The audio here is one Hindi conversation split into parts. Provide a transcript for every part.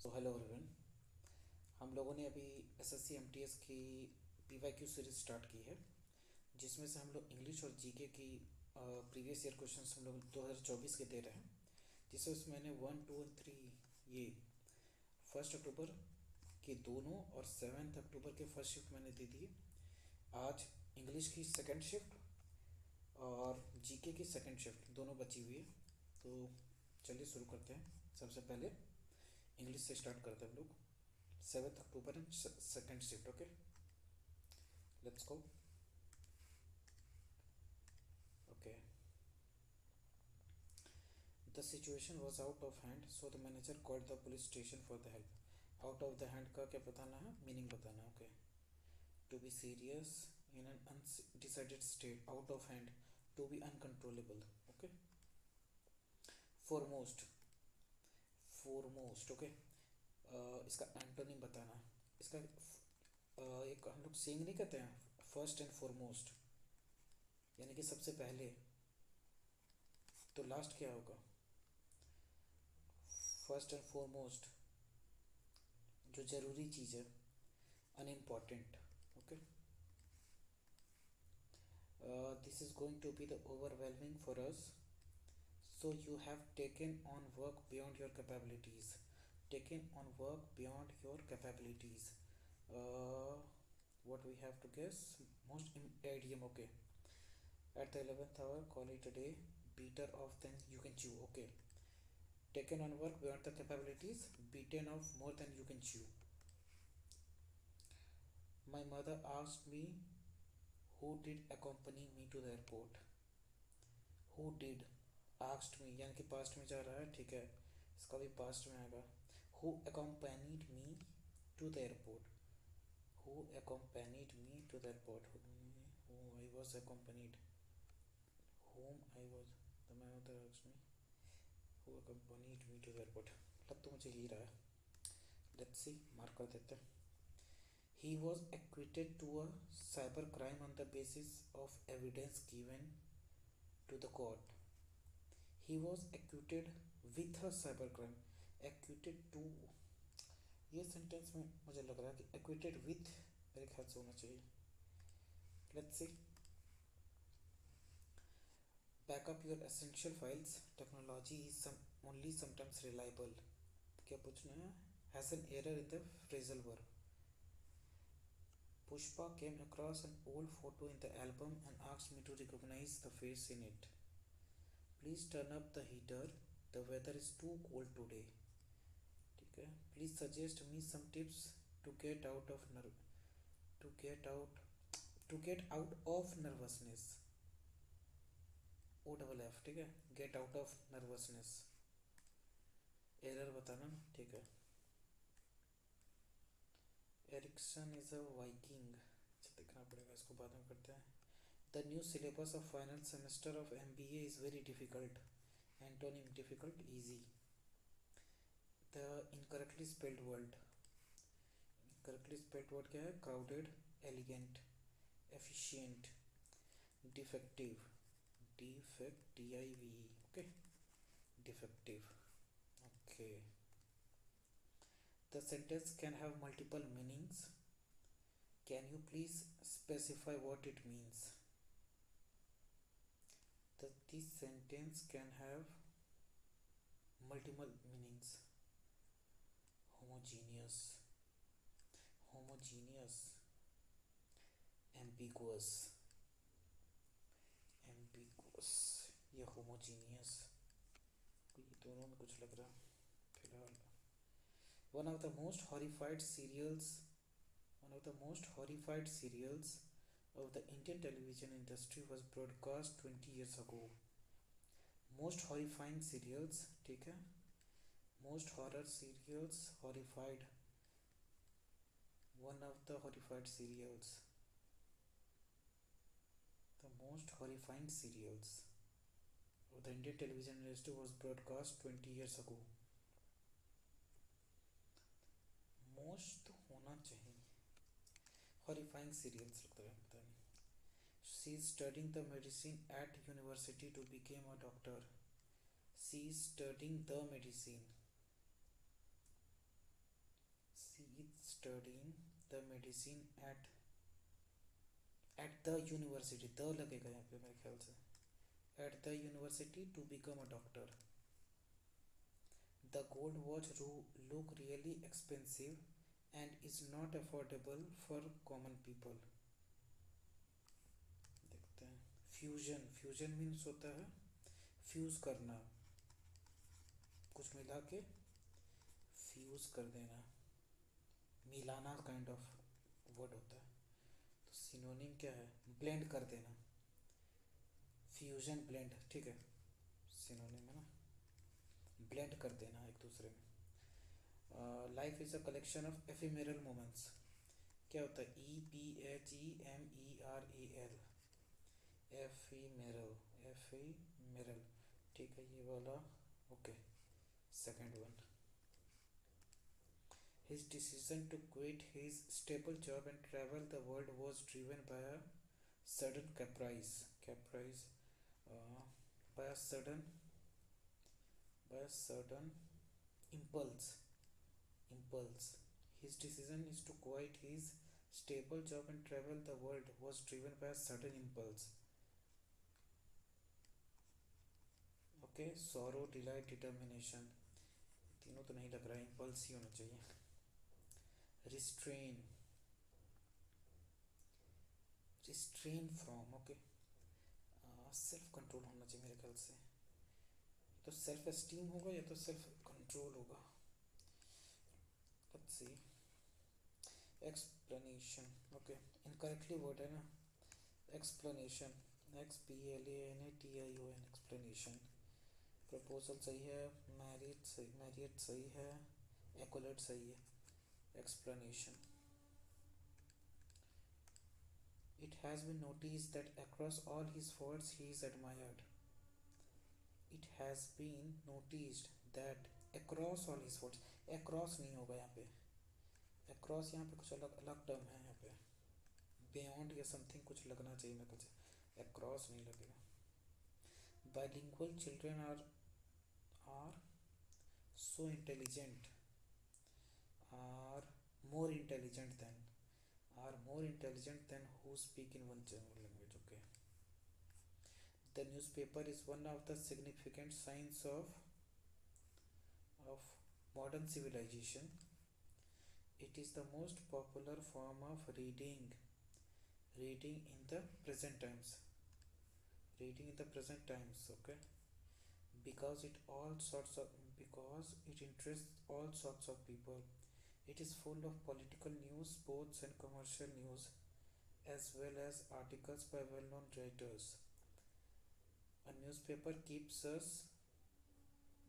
So hello everyone. हम लोगों ने अभी एसएससी एमटीएस की पीवाईक्यू सीरीज स्टार्ट की है, जिसमें से हम लोग इंग्लिश और जीके की प्रीवियस ईयर क्वेश्चंस हम लोग 2024 के दे रहे हैं। जिसमें मैंने 1, 2 और 3 ये 1 अक्टूबर के दोनों और 7 अक्टूबर के फर्स्ट शिफ्ट मैंने दे दिए। आज इंग्लिश की सेकंड शिफ्ट और जीके की सेकंड शिफ्ट दोनों बची हुई है। तो चलिए शुरू करते हैं। सबसे पहले इंग्लिश से स्टार्ट करते हैं हम लोग। 7 October and second shift. Okay, let's go. Okay, the situation was out of hand, so the manager called the police station for the help. Out of the hand का क्या बताना है, मीनिंग बताना है। Okay, to be serious in an undecided state, out of hand, to be uncontrollable. Okay, foremost, foremost. Okay, इसका एंटोनिम बताना है। इसका एक हम लोग सेइंग नहीं कहते हैं, फर्स्ट एंड फॉरमोस्ट, यानी कि सबसे पहले। तो लास्ट क्या होगा, फर्स्ट एंड फॉरमोस्ट, जो ज़रूरी चीज़ है, unimportant. Okay, this is going to be the overwhelming for us, so you have taken on work beyond your capabilities, taken on work beyond your capabilities. uh, what we have to guess, most idiom. Okay, at the 11th hour call it a day, beater off than you can chew. Okay, taken on work beyond the capabilities, beaten off more than you can chew. My mother asked me who did accompany me to the airport. Who did, asked me यानी कि पास्ट में जा रहा है, ठीक है, इसका भी पास्ट में आएगा। Who accompanied me to the airport, who accompanied me to the airport, who I was accompanied, whom I was, the man of the asked me who accompanied me to the airport। लग तो मुझे ही रहा है, let's see, मार्क कर देते हैं। He was acquitted to a cyber crime on the basis of evidence given to the court. He was acquitted with a cyber crime, acquitted to, ये सेंटेंस में मुझे लग रहा है कि acquitted with मेरे ख्याल से होना चाहिए। Let's see, backup your essential files, technology is only sometimes reliable. क्या पूछना है, has an error in the phrasal verb. Pushpa came across an old photo in the album and asked me to recognise the face in it. Please turn up the heater, the weather is too cold today. ठीक है, please suggest me some tips to get out of to get out to get out of nervousness. O double F, ठीक है, get out of nervousness. Error बताना ना, ठीक है। एरिक्सन इज अ वाइकिंग, अच्छा देखना पड़ेगा, इसको बाद में करते हैं। The new syllabus of final semester of MBA is very difficult. Antonym difficult, easy. The incorrectly spelled word, correctly spelled word क्या है, crowded, elegant, efficient, defective, DIVE। Okay, defective. Okay, the sentence can have multiple meanings, can you please specify what it means. This sentence can have multiple meanings, homogeneous, homogeneous, ambiguous, ambiguous या होमोजीनियस, ये दोनों में कुछ लग रहा है फिलहाल। One of the most horrified serials, one of the most horrified serials of the Indian television industry was broadcast 20 years ago. Most horrifying serials, ठीक है, most horror serials, horrified, one of the horrified serials, the most horrifying serials of the Indian television industry was broadcast 20 years ago. Most तो होना चाहिए, horrifying serials लगता है, पता नहीं। She is studying the medicine at university to become a doctor. She is studying the medicine. She is studying the medicine at the university. The लगेगा यहाँ पे मेरे ख्याल से. At the university to become a doctor. The gold watch look really expensive and is not affordable for common people. देखते हैं. फ्यूजन. फ्यूजन मीन्स होता है फ्यूज करना, कुछ मिला के फ्यूज कर देना, मिलाना काइंड ऑफ वर्ड होता है. तो सिनोनिम क्या है? ब्लेंड कर देना. फ्यूजन ब्लेंड, ठीक है, सिनोनिम है ना, ब्लेंड कर देना एक दूसरे में. Life is a collection of ephemeral moments. क्या होता है? EPHEMERAL. एफिमेरल. एफिमेरल, ठीक है, ये वाला. Okay, second one. His decision to quit his stable job and travel the world was driven by a sudden caprice. Caprice, by a sudden impulse. Impulse. His decision is to quit his stable job and travel the world was driven by a sudden impulse. Okay, sorrow, delight, determination. तीनों तो नहीं लग रहा है, impulse ही होना चाहिए. Restrain. Restrain from. Okay. Self control होना चाहिए मेरे ख्याल से. तो सेल्फ एस्टीम होगा या तो सेल्फ कंट्रोल होगा. Let's see. Explanation. Okay, incorrectly word है ना. एक्सप्लेनेशन. XPLANATION. एक्सप्लेनेशन. प्रपोजल सही है. मैरिड सही है. एक्वलेट सही है. Explanation. It has been noticed that across all his faults he is admired. It has been noticed that across all his faults. Across नहीं होगा यहाँ पे. Across यहाँ पे कुछ अलग अलग टर्म है यहाँ पे. Beyond या something कुछ लगना चाहिए मेरे ख्याल से. Across नहीं लगेगा. Bilingual children are so intelligent. Are more intelligent than who speak in one language. Okay. The newspaper is one of the significant signs of modern civilization. It is the most popular form of reading in the present times. Okay. Because it interests all sorts of people. It is full of political news, sports and commercial news, as well as articles by well-known writers. A newspaper keeps us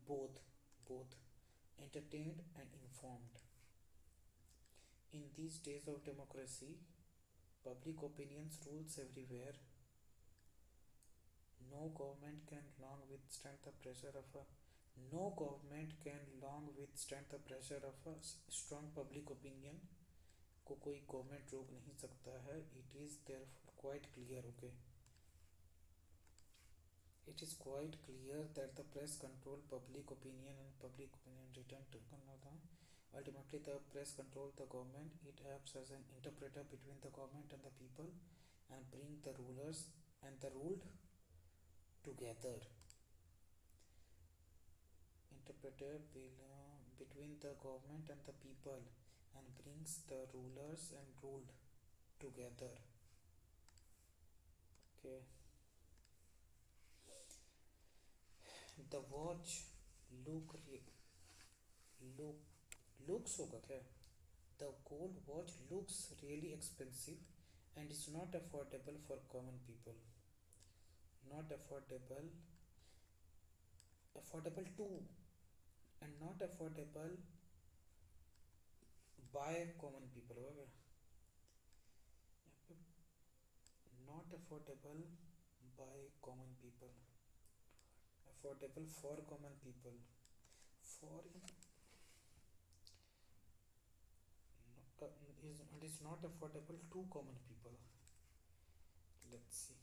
both entertained and informed. In these days of democracy, public opinions rules everywhere. No government can long withstand the pressure of a strong public opinion. को कोई गवर्नमेंट रोक नहीं सकता है. It is therefore quite clear. Okay. It is quite clear that the press control public opinion and public opinion return to Canada. Ultimately, the press control the government. It acts as an interpreter between the government and the people and bring the rulers and the ruled together. Interpreter between the government and the people and brings the rulers and ruled together. Okay. The watch looks होगा क्या? The gold watch looks really expensive and is not affordable for common people. Not affordable to and not affordable by common people होगा. Not affordable by common people. Affordable for common people. For is not affordable to common people. Let's see.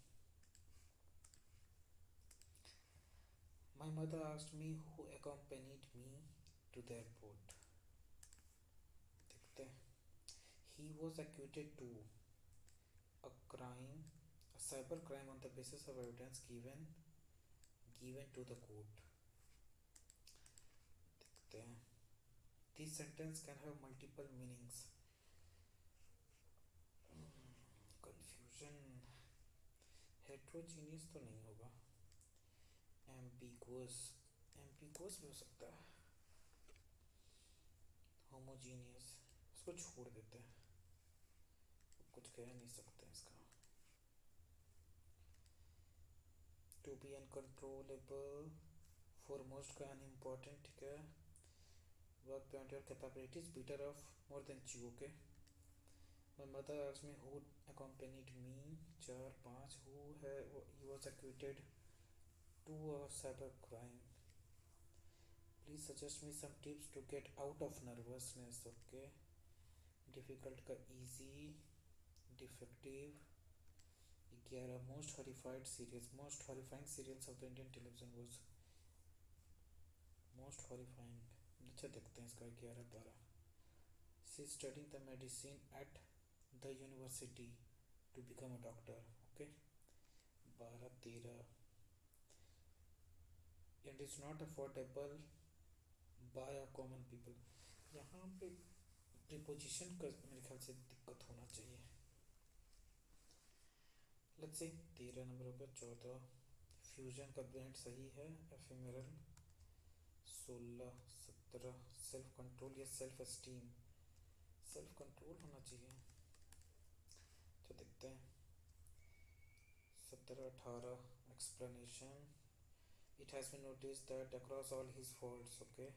My mother asked me who accompanied me to the airport. देखते he was acquitted to a crime, a cyber crime on the basis of evidence given to the court. देखते हैं. This sentence can have multiple meanings. Confusion. Heterogeneous तो नहीं होगा. Ambiguous. Ambiguous भी हो सकता है. Homogeneous. इसको छोड़ देते हैं. कुछ कह नहीं सकते इसका. To be uncontrollable. Foremost का unimportant. ठीक है. Work beyond your capabilities. Better off more than you. Okay. My mother asked me who accompanied me. 4 5. He was acquitted to a cyber crime. Please suggest me some tips to get out of nervousness. Okay. Difficult का easy. Defective. 11. Most horrifying serials of the Indian television was most horrifying. अच्छा देखते हैं इसका 11 12. She is studying the medicine at the university to become a doctor. Okay. 12 13. And it's not affordable by a common people. यहाँ पे प्रीपोजिशन का मेरे ख्याल से दिक्कत होना चाहिए. लेट्स से 13 नंबर होगा. 14 फ्यूजन का ब्रांड सही है. एफेमेरल. 16 17 सेल्फ कंट्रोल या सेल्फ एस्टीम. सेल्फ कंट्रोल होना चाहिए. तो देखते हैं. 17 18 explanation. It has been noticed that across all his faults, okay,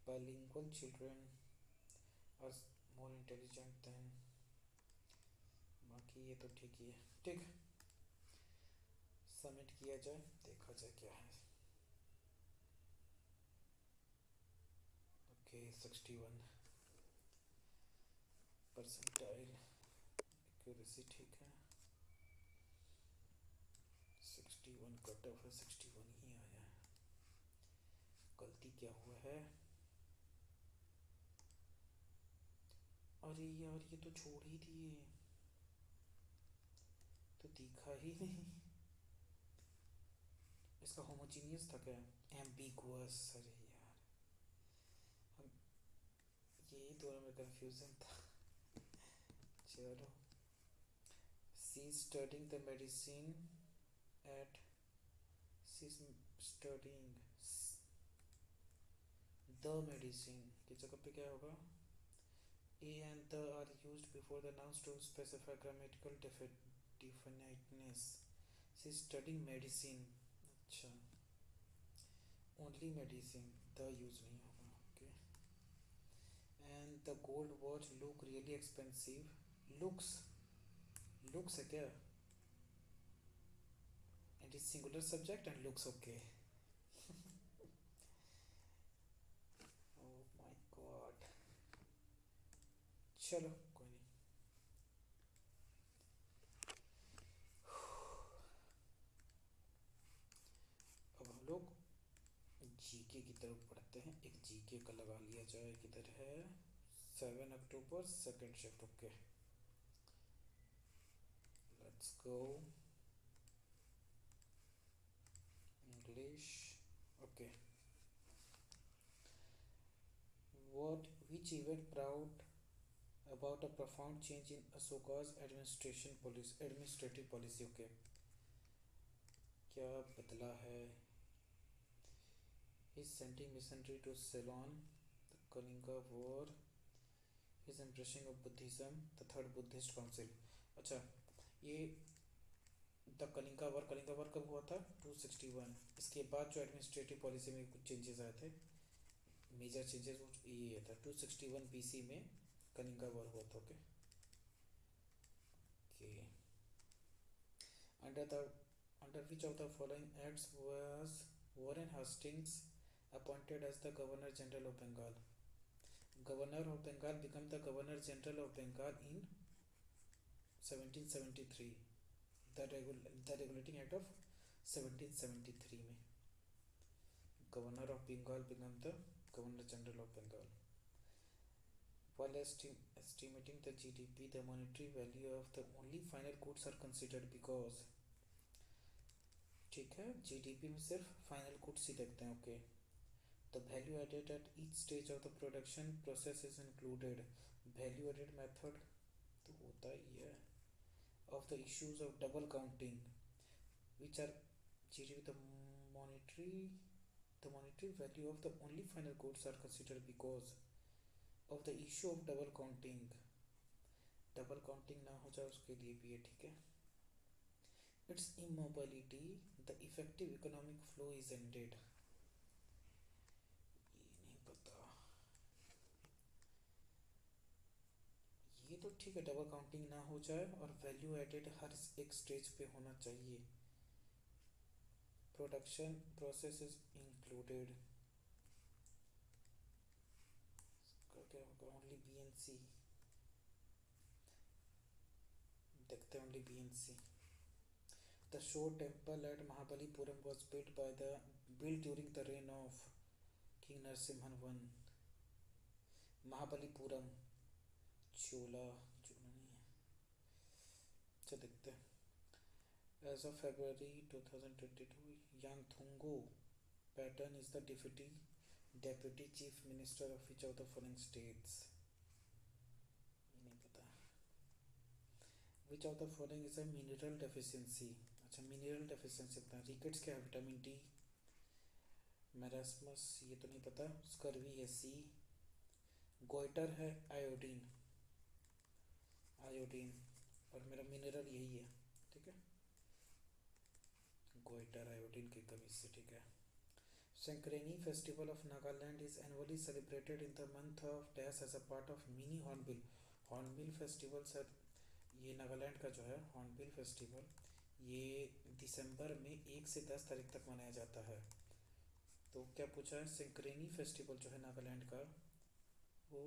bilingual children are more intelligent than. बाकी ये तो ठीक ही है. ठीक. सबमिट किया जाए. देखा जाए क्या है. Okay 61 percentile. एक्यूरेसी ठीक है. 61 कट ऑफ है. 61 ही आया है. गलती क्या हुआ है. अरे यार ये तो छोड़ ही दिए. तो दिखा ही नहीं. इसका होमोजीनियस था क्या. एम्बिगुअस. अरे यार हम यही दोनों में कंफ्यूजन था. चलो. She studying the medicine at she's studying the medicine की जगह पे क्या होगा. A and the are used before the nouns to specify grammatical definiteness. She's studying medicine. अच्छा. Only medicine. The use नहीं होगा. Okay. And the gold watch look really expensive. Looks है क्या. And is singular subject and looks okay. Oh my god. चलो कोई नहीं. अब हम लोग जीके की तरफ पढ़ते हैं. एक जीके का लगा लिया जाए. किधर है. 7 October second shift. Okay. Let's go. English. Okay. Which event brought about a profound change in Ashoka's administrative policy. Okay. क्या बदला है. His sending missionary to Ceylon, the Kalinga War, his embracing of Buddhism, the third Buddhist council. अच्छा ये द कलिंगा वॉर कब हुआ था. 261. इसके बाद जो एडमिनिस्ट्रेटिव पॉलिसी में कुछ चेंजेस आए थे. मेजर चेंजेस ये था. 261 BC में कलिंगा वॉर हुआ था. Okay. Under which of the following acts was Warren Hastings appointed as the Governor General of Bengal? Governor of Bengal became the Governor General of Bengal in 1773. The regulating act of 1773 में Governor of Bengal became the Governor General of Bengal. While estimating the GDP, the monetary value of the only final goods are considered because, ठीक है, जीडीपी में सिर्फ फाइनल गुड्स ही देखते हैं, okay. The value added at each stage of the production process is included. Value added method तो होता ही है। Of the issues of double counting which are GDP, monetary the monetary value of the only final goods are considered because of the issue of double counting। Double counting ना हो जाए उसके लिए भी है, ठीक है। It's immobility the effective economic flow is ended। ये नहीं पता। ये तो ठीक है, डबल काउंटिंग ना हो जाए और वैल्यू एडेड हर एक स्टेज पे होना चाहिए। प्रोडक्शन प्रोसेस इज इंक्लूडेड, क्या होगा, ओनली बी एन सी, देखते हैं only B N C. The Shore temple at Mahabalipuram was built during the reign of King Narasimhan I। Mahabalipuram Chola Chola नहीं है, अच्छा देखते हैं। As of February 2022, Yangthungu Patton is the deputy chief minister of which of the following states? ये नहीं पता। Which of the following is a mineral deficiency? अच्छा, मिनरल डेफिशिएंसी पता है। रिकेट्स क्या है, विटामिन डी। मेरास्मस ये तो नहीं पता। स्कर्वी है सी। गोइटर है आयोडीन, आयोडीन। और मेरा मिनरल यही है, ठीक है, गोइटर आयोडीन की कमी से, ठीक है। Sekrenyi festival of Nagaland is annually celebrated in the month of dash as a part of mini Hornbill. Hornbill festival sir, ये नागालैंड का जो है हॉर्नबिल फेस्टिवल, ये दिसंबर में 1 से 10 तारीख तक मनाया जाता है। तो क्या पूछा है, संक्रेनी फेस्टिवल जो है नागालैंड का, वो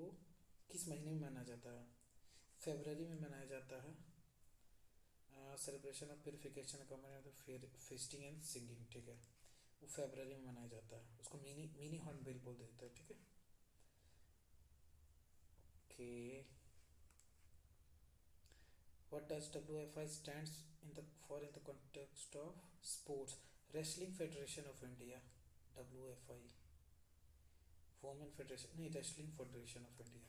किस महीने में मनाया जाता है? फरवरी में मनाया जाता है। सेलिब्रेशन ऑफ प्योरिफिकेशन का मनाया, फिर फेस्टिंग एंड सिंगिंग, ठीक है, वो फरवरी में मनाया जाता है। उसको मिनी मिनी हॉर्नबिल बोल देते हैं, ठीक है, okay. What does WFI stands in the context of sports? Wrestling Federation of India, WFI। Women Federation नहीं, Wrestling Federation of India।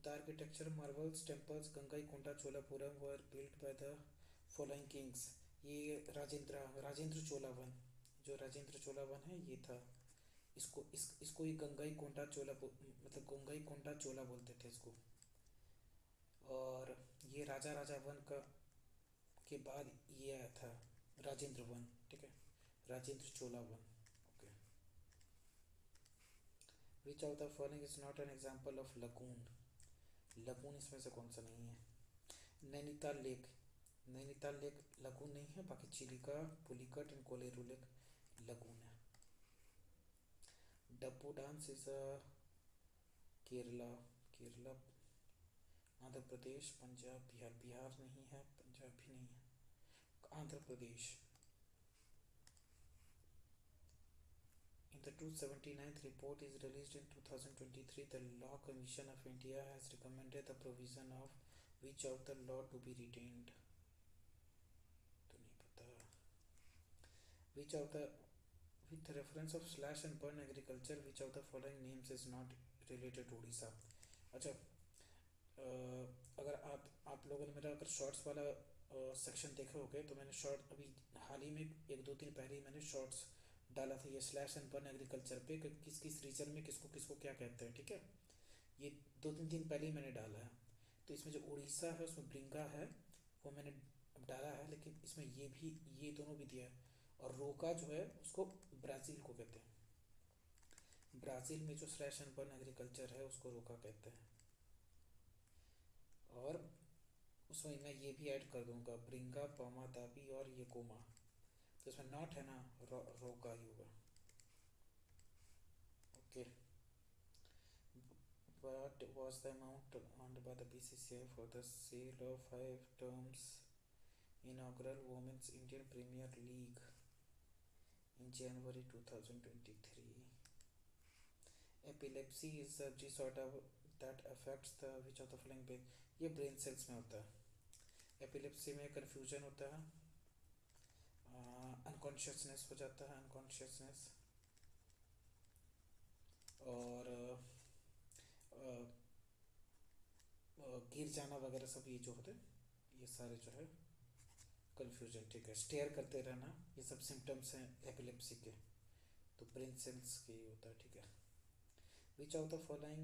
The architecture marvels temples Gangaikonda Cholapuram were built by the following kings। ये राजेंद्र चोलावन, जो राजेंद्र चोलावन है ये था। इसको ही गंगाईकोंडा चोला मतलब गंगाईकोंडा चोला बोलते थे इसको। और ये राजा वन का के बाद ये आया था राजेंद्र वन, ठीक है, Rajendra Chola one, okay. Which of the following is not an example of lagoon? Lagoon इसमें से कौन सा नहीं है? Nainital lake, Nainital lake lagoon नहीं है, बाकी Chilika, Pulicat and Kolleru lake lagoon है। डप्पू डांस इज केरला, केरला, आंध्र प्रदेश, पंजाब, बिहार, बिहार नहीं है, पंजाब भी नहीं है, Andhra Pradesh. In the 279th report is released in 2023, the Law Commission of India has recommended the provision of which of the law to be retained? तो नहीं पता। Which of the with reference of slash and burn agriculture, which of the following names is not related to Orissa? अच्छा, अगर आप लोगों ने मेरा अगर शॉर्ट्स वाला सेक्शन देखे होगे तो मैंने शॉर्ट अभी हाल ही में 1-2 दिन पहले ही मैंने शॉर्ट्स डाला था ये स्लैश एंड बर्न एग्रीकल्चर पे, किस किस रीजन में किसको किसको क्या कहते हैं, ठीक है। ये 2-3 दिन पहले ही मैंने डाला है। तो इसमें जो उड़ीसा है उसमें ब्रिंगा है, वो मैंने डाला है, लेकिन इसमें ये भी, ये दोनों भी दिया है। और रोका जो है उसको ब्राज़ील को कहते हैं। ब्राज़ील में जो स्लैश एंड बर्न एग्रीकल्चर है उसको रोका कहते हैं। और उसमें मैं ये भी ऐड कर दूंगा, ब्रिंगा, पामा दाबी और ये कोमा। तो इसमें नॉट है ना, रोका ही होगा, okay. What was the amount earned by the BCCI for the sale of 5 terms inaugural Women's Indian Premier League in January 2023? Epilepsy is a that affects the which of the following brain, ये ब्रेन सेल्स में होता है। एपिलेप्सी में कन्फ्यूजन होता है, अनकॉन्शियसनेस हो जाता है, अनकॉन्शियसनेस, और गिर जाना वगैरह सब, ये जो होते हैं ये सारे जो है कन्फ्यूजन, ठीक है। स्टेयर करते रहना, ये सब सिम्टम्स हैं एपिलेप्सी के, तो ब्रेन सेल्स के ही होता है, ठीक है। विच of the following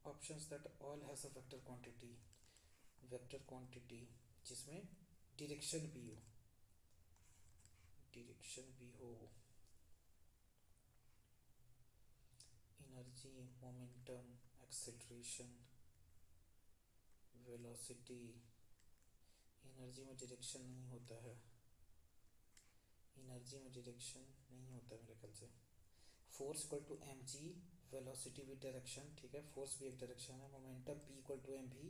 options that all has a vector quantity जिसमें डिरेक्शन भी हो, डिरेक्शन भी हो, energy, momentum, acceleration, velocity. Energy में डायरेक्शन नहीं होता है, एनर्जी में डायरेक्शन नहीं होता मेरे ख्याल से। Force equal to M G, velocity with direction, ठीक है, फोर्स भी एक डायरेक्शन है। Momentum P equal to M भी,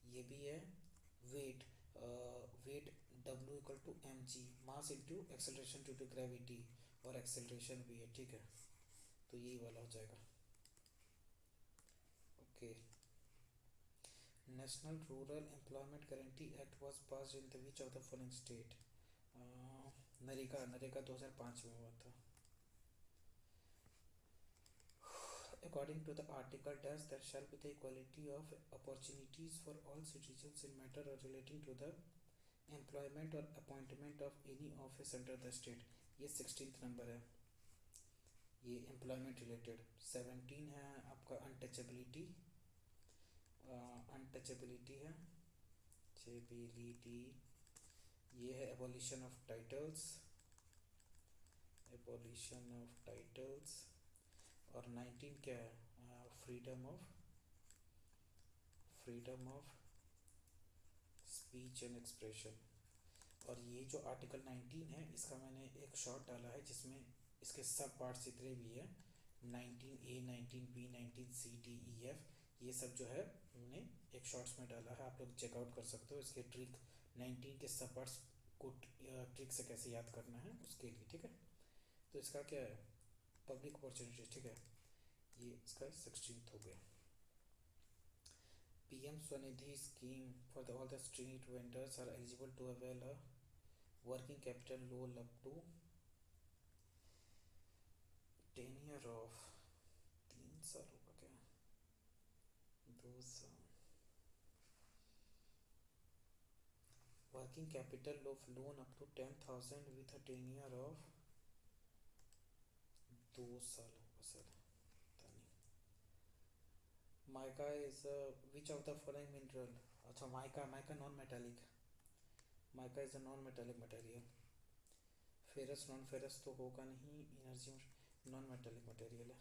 ये भी है। Wait, wait W equal to M G, mass into acceleration due to gravity, और एक्सेलरेशन भी है, ठीक है, तो यही वाला हो जाएगा। Okay. National rural employment guarantee act was passed in the which of the following state. NREGA, NREGA 2005 में हुआ था। According to the article dash, there shall be the equality of opportunities for all citizens in matter relating to the employment or appointment of any office under the state। ये 16th नंबर है, ये एम्प्लॉयमेंट रिलेटेड। 17 है आपका अनटचेबिलिटी, अनटचेबिलिटी है, चेबिलिटी, ये है abolition of titles, abolition of titles. और 19 क्या है, freedom of speech and expression. और ये जो आर्टिकल 19 है इसका मैंने एक शॉर्ट डाला है जिसमें इसके सब पार्ट्स जितने भी है, 19A, 19B, 19C, D, E, F, ये सब जो है मैंने एक शॉर्ट्स में डाला है, आप लोग चेकआउट कर सकते हो। इसके ट्रिक 19 के सब पार्ट्स को ट्रिक से कैसे याद करना है उसके लिए, ठीक है। तो इसका क्या है, पब्लिक अपॉर्चुनिटी, ठीक है, ये इसका 16th हो गया। PM Svanidhi scheme for the all the street vendors are eligible to avail a working capital loan up to 10 year of, 3 साल होगा क्या, 2 साल। Working capital of loan up to 10,000 with a 10 year of 2 साल होगा सर, पता नहीं। Mica is which of the following mineral, अच्छा mica, mica non metallic, mica is a non metallic material. Ferrous, non ferrous तो होगा नहीं, एनर्जी नॉन मेटालिक मटेरियल है।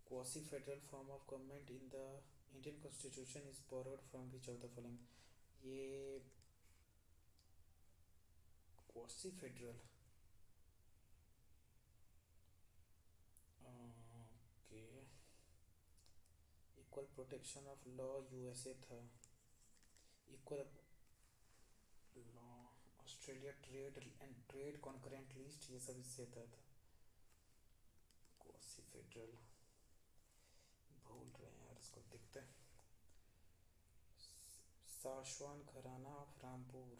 Quasi federal form of government in the Indian constitution is borrowed from which of the following, ये quasi federal, okay, equal protection of law USA था, equal law Australia, trade and trade concurrent list, ये सब इससे था। क्वासी फेडरल भूल रहे हैं यार, इसको देखते हैं। Sahaswan gharana of Rampur,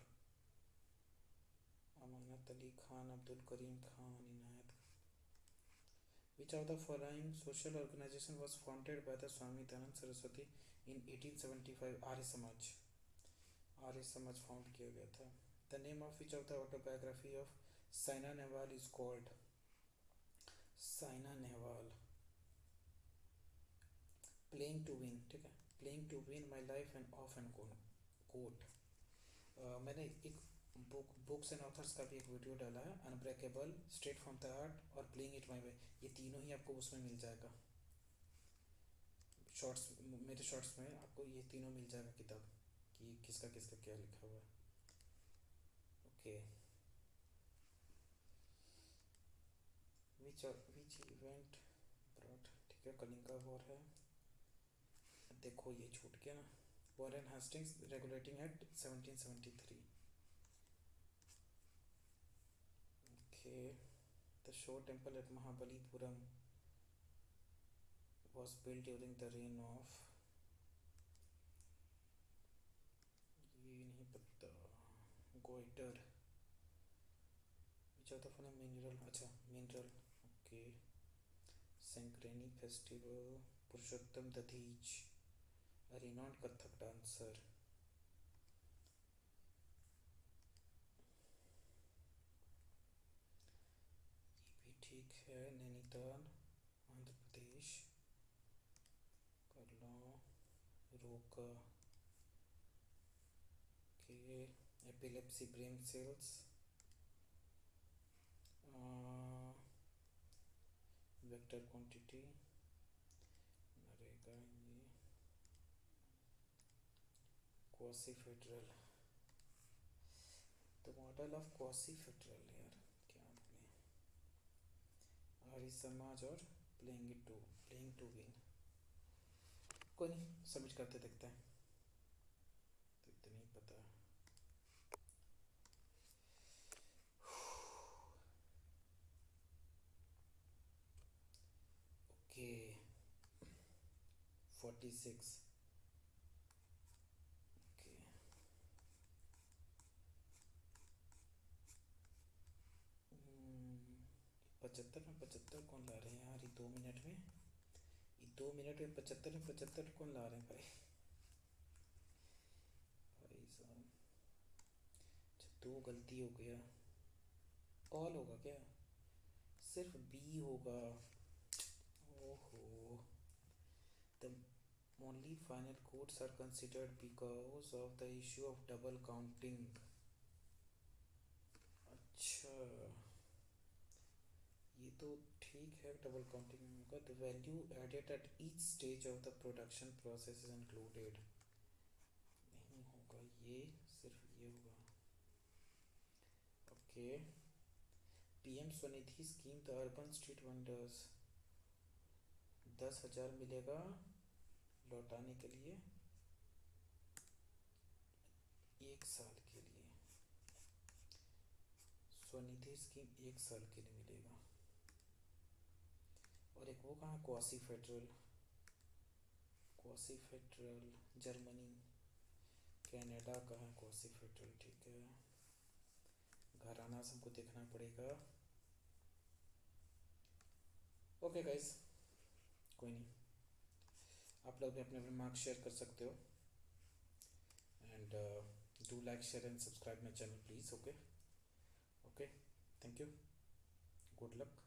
Amanat Ali Khan, Abdul Karim Khan, Inayat. Which of the following social organization was founded by the Swami Dayanand Saraswati in 1875? Arya Samaj, Arya Samaj found किया गया था। The name of which of the autobiography of Saina Nehwal is called? Saina Nehwal, playing to win, ठीक है, playing to win my life and off and court. मैंने एक बुक्स एंड ऑथर्स का भी एक वीडियो डाला है, unbreakable, straight from the heart और प्लेइंग इट माई वे, ये तीनों ही आपको उसमें मिल जाएगा। शॉर्ट्स, मेरे शॉर्ट्स में आपको ये तीनों मिल जाएगा किताब, कि किसका किसका क्या लिखा हुआ है। ओके, विच इवेंट ब्रॉट, ठीक है, कलिंगा वॉर है, देखो ये छूट गया ना, Warren Hastings regulating act 1773। Okay, the shore temple at Mahabalipuram, was built during the reign of, ये नहीं पता, goitre, which of the following mineral, अच्छा mineral, okay, Sankranti festival, Purushottam Dadhich, a renowned Kathak dancer, ये भी ठीक है, नैनीताल आंध्र प्रदेश, कर लो, रोका के, epilepsy brain cells, vector quantity, NREGA, ये quasi federal, the model of quasi federal, यार क्या बोले, आर्य समाज और प्लेइंग टू विन, कोई नहीं, सबमिट करते देखते हैं, तो इतना ही पता है। ओके 46, ओके 75 में 75 कौन ला रहे हैं यार, ये 2 मिनट में, ये 2 मिनट में 75 में 75 कौन ला रहे हैं भाई, भाई साहब, अच्छा 2 गलती हो गया, ऑल होगा क्या, सिर्फ बी होगा, ओहो, the only final codes are considered because of the issue of double counting, अच्छा ये तो ठीक है, डबल काउंटिंग में होगा, the value added at each stage of the production process is included, नहीं होगा ये, सिर्फ ये होगा, okay, PM Svanidhi scheme the urban street vendors, 10,000 मिलेगा लौटाने के लिए 1 साल के लिए, स्वनिधि स्कीम 1 साल के लिए मिलेगा, और एक वो कहाँ, quasi federal, quasi federal Germany, Canada का है क्वासी फेडरल, ठीक है, घराना से हमको देखना पड़ेगा, ओके गाइस, कोई नहीं, आप लोग भी अपने अपने मार्क्स शेयर कर सकते हो, and do like share and subscribe my channel please, okay, okay, thank you, good luck.